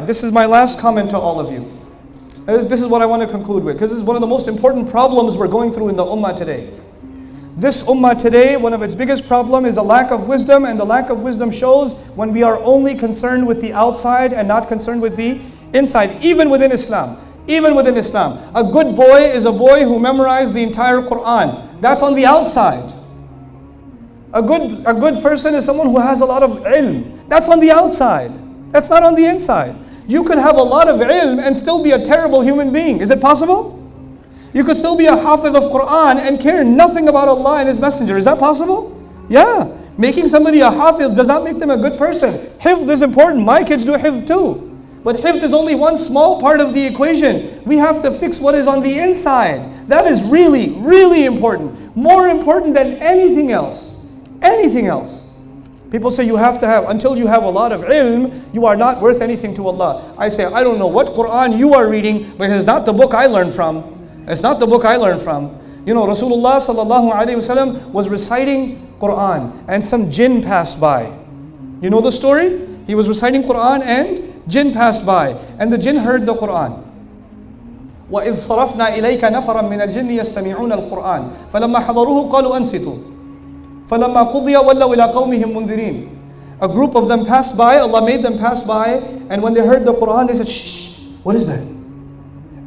This is my last comment to all of you. This is what I want to conclude with, because this is one of the most important problems we're going through in the ummah today. This ummah today, one of its biggest problems is a lack of wisdom, and the lack of wisdom shows when we are only concerned with the outside and not concerned with the inside, even within Islam. Even within Islam. A good boy is a boy who memorized the entire Quran. That's on the outside. A good person is someone who has a lot of ilm. That's on the outside. That's not on the inside. You could have a lot of ilm and still be a terrible human being. Is it possible? You could still be a hafiz of Quran and care nothing about Allah and His Messenger. Is that possible? Yeah. Making somebody a hafiz does not make them a good person. Hifz is important. My kids do hifz too. But hifz is only one small part of the equation. We have to fix what is on the inside. That is really, really important. More important than anything else. Anything else. People say you have to have, until you have a lot of ilm, you are not worth anything to Allah. I say, I don't know what Quran you are reading, but it's not the book I learned from. It's not the book I learned from. You know, Rasulullah sallallahu alaihi wasallam was reciting Quran and some jinn passed by. You know the story? He was reciting Quran and jinn passed by, and the jinn heard the Quran. وَإِذْ صَرَفْنَا إِلَيْكَ نَفَرًا مِنَ الْجِنِّ يَسْتَمِعُونَ الْقُرْآنَ فَلَمَّا حَضَرُوهُ قَالُوا أَنْصِتُوا فَلَمَّا قُضِيَ وَلَّوْا إِلَىٰ قَوْمِهِمْ مُنذِرِينَ. A group of them passed by, Allah made them pass by, and when they heard the Quran, they said, shh, what is that?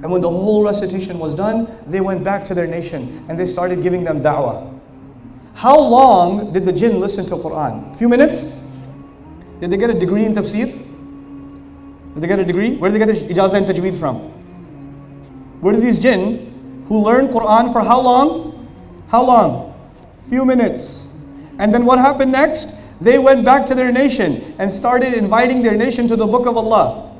And when the whole recitation was done, they went back to their nation, and they started giving them da'wah. How long did the jinn listen to Quran? A few minutes? Did they get a degree in tafsir? Did they get a degree? Where did they get the ijazah and tajweed from? Where did these jinn who learned Quran for how long? How long? Few minutes. And then what happened next? They went back to their nation and started inviting their nation to the book of Allah.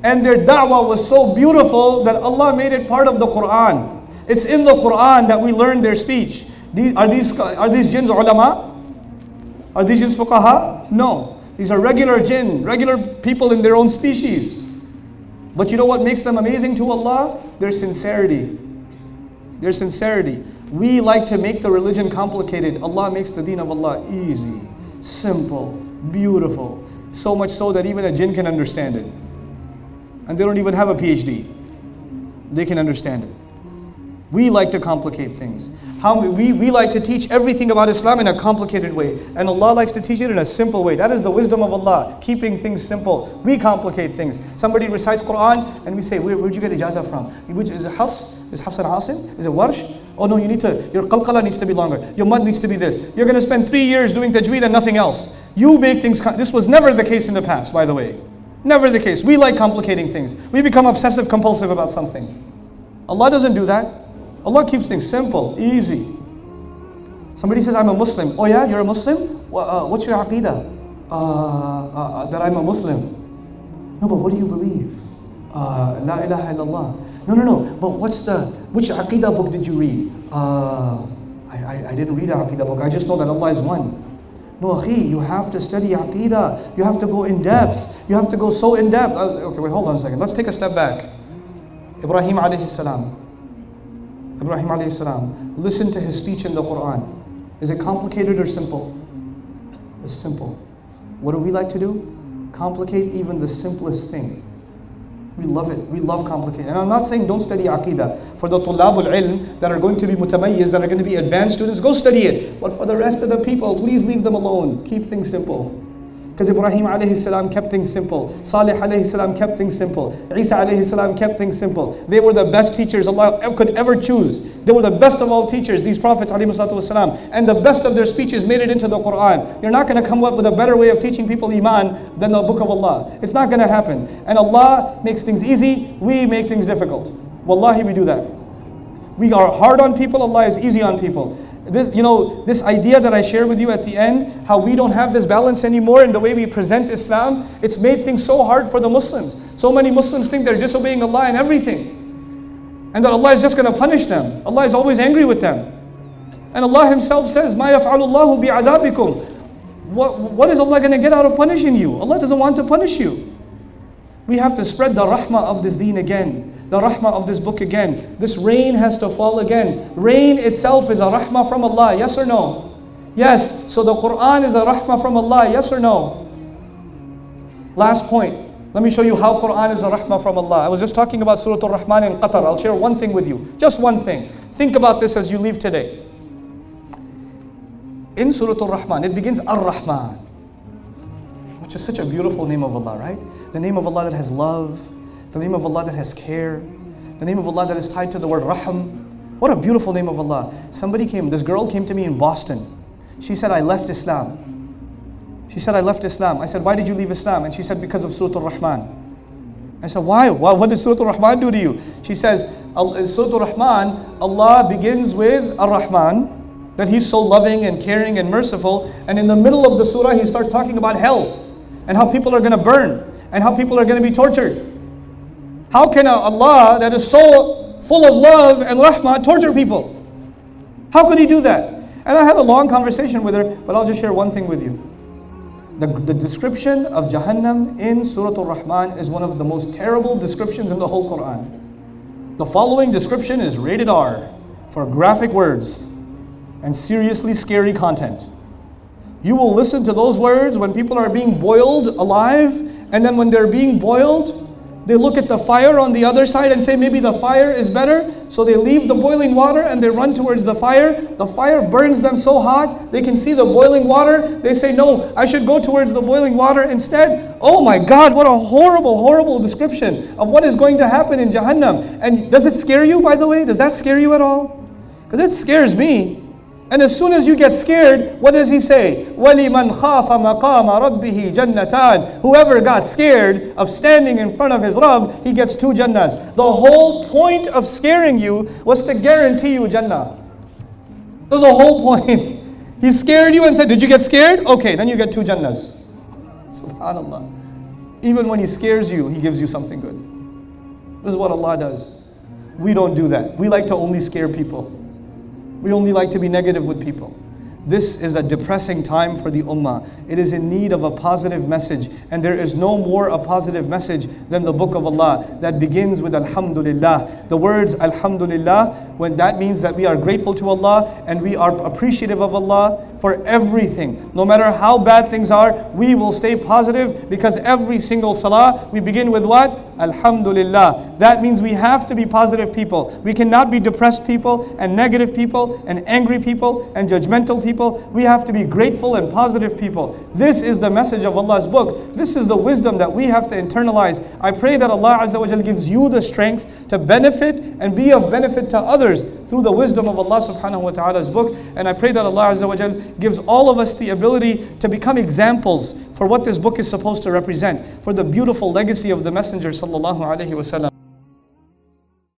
And their da'wah was so beautiful that Allah made it part of the Quran. It's in the Quran that we learn their speech. Are these jinns ulama? Are these jinns fuqaha? No. These are regular jinn, regular people in their own species. But you know what makes them amazing to Allah? Their sincerity. Their sincerity. We like to make the religion complicated. Allah makes the deen of Allah easy, simple, beautiful. So much so that even a jinn can understand it. And they don't even have a PhD. They can understand it. We like to complicate things. We like to teach everything about Islam in a complicated way. And Allah likes to teach it in a simple way. That is the wisdom of Allah, keeping things simple. We complicate things. Somebody recites Quran and we say, where'd you get ijazah from? Which is it Hafs? Is Hafs and Asim? Is it Warsh? Oh no, your qalqala needs to be longer. Your mud needs to be this. You're going to spend 3 years doing tajweed and nothing else. You make things, this was never the case in the past, by the way. Never the case. We like complicating things. We become obsessive compulsive about something. Allah doesn't do that. Allah keeps things simple, easy. Somebody says, I'm a Muslim. Oh yeah, you're a Muslim? What's your aqidah? That I'm a Muslim. No, but what do you believe? La ilaha illallah. No, but which aqidah book did you read? I didn't read an aqidah book. I just know that Allah is one. No, akhi, you have to study aqidah. You have to go in depth. You have to go so in depth. Okay, wait, hold on a second. Let's take a step back. Ibrahim alayhi salam. Ibrahim alayhi salam. Listen to his speech in the Quran. Is it complicated or simple? It's simple. What do we like to do? Complicate even the simplest thing. We love it. We love complicating. And I'm not saying don't study aqidah. For the tulabul ilm that are going to be mutamayyiz, that are going to be advanced students, go study it. But for the rest of the people, please leave them alone. Keep things simple. Because Ibrahim alayhi salam kept things simple. Salih alayhi salam kept things simple. Isa alayhi salam kept things simple. They were the best teachers Allah could ever choose. They were the best of all teachers, these prophets alayhi salatu wasalam. And the best of their speeches made it into the Quran. You're not going to come up with a better way of teaching people iman than the book of Allah. It's not going to happen. And Allah makes things easy, we make things difficult. Wallahi, we do that. We are hard on people, Allah is easy on people. This idea that I share with you at the end, how we don't have this balance anymore in the way we present Islam, it's made things so hard for the Muslims. So many Muslims think they're disobeying Allah in everything. And that Allah is just going to punish them. Allah is always angry with them. And Allah Himself says, مَا يَفْعَلُ اللَّهُ بِعَذَابِكُمْ. What is Allah going to get out of punishing you? Allah doesn't want to punish you. We have to spread the rahmah of this deen again. The rahmah of this book again. This rain has to fall again. Rain itself is a rahmah from Allah, yes or no? Yes. So the Quran is a rahmah from Allah, yes or no? Last point. Let me show you how Quran is a rahmah from Allah. I was just talking about Surah Rehman in Qatar. I'll share one thing with you. Just one thing. Think about this as you leave today. In Surah Rehman, it begins Ar-Rahman, which is such a beautiful name of Allah, right? The name of Allah that has love, the name of Allah that has care, the name of Allah that is tied to the word Rahm. What a beautiful name of Allah. This girl came to me in Boston. She said, I left Islam. She said, I left Islam. I said, why did you leave Islam? And she said, because of Surah Al-Rahman. I said, why? What did Surah Al-Rahman do to you? She says, in Surah Al-Rahman, Allah begins with Ar-Rahman, that He's so loving and caring and merciful. And in the middle of the surah, He starts talking about hell and how people are going to burn and how people are going to be tortured. How can Allah that is so full of love and rahmah torture people? How could He do that? And I had a long conversation with her, but I'll just share one thing with you. The description of Jahannam in Surah Al-Rahman is one of the most terrible descriptions in the whole Quran. The following description is rated R for graphic words and seriously scary content. You will listen to those words when people are being boiled alive, and then when they're being boiled, they look at the fire on the other side and say maybe the fire is better. So they leave the boiling water and they run towards the fire. The fire burns them so hot, they can see the boiling water. They say, no, I should go towards the boiling water instead. Oh my God, what a horrible, horrible description of what is going to happen in Jahannam. And does it scare you, by the way? Does that scare you at all? Because it scares me. And as soon as you get scared, what does He say? وَلِمَنْ خَافَ مَقَامَ رَبِّهِ جَنَّتَانِ. Whoever got scared of standing in front of his Rabb, he gets 2 Jannahs. The whole point of scaring you was to guarantee you Jannah. That was the whole point. He scared you and said, did you get scared? Okay, then you get 2 Jannahs. SubhanAllah. Even when He scares you, He gives you something good. This is what Allah does. We don't do that. We like to only scare people. We only like to be negative with people. This is a depressing time for the ummah. It is in need of a positive message. And there is no more a positive message than the book of Allah that begins with Alhamdulillah. The words Alhamdulillah, when that means that we are grateful to Allah and we are appreciative of Allah for everything. No matter how bad things are, we will stay positive, because every single salah we begin with what? Alhamdulillah. That means we have to be positive people. We cannot be depressed people and negative people and angry people and judgmental people. We have to be grateful and positive people. This is the message of Allah's book. This is the wisdom that we have to internalize. I pray that Allah Azza wa Jal gives you the strength to benefit and be of benefit to others through the wisdom of Allah subhanahu wa ta'ala's book. And I pray that Allah Azza wa Jal gives all of us the ability to become examples for what this book is supposed to represent, for the beautiful legacy of the Messenger sallallahu alaihi wasallam.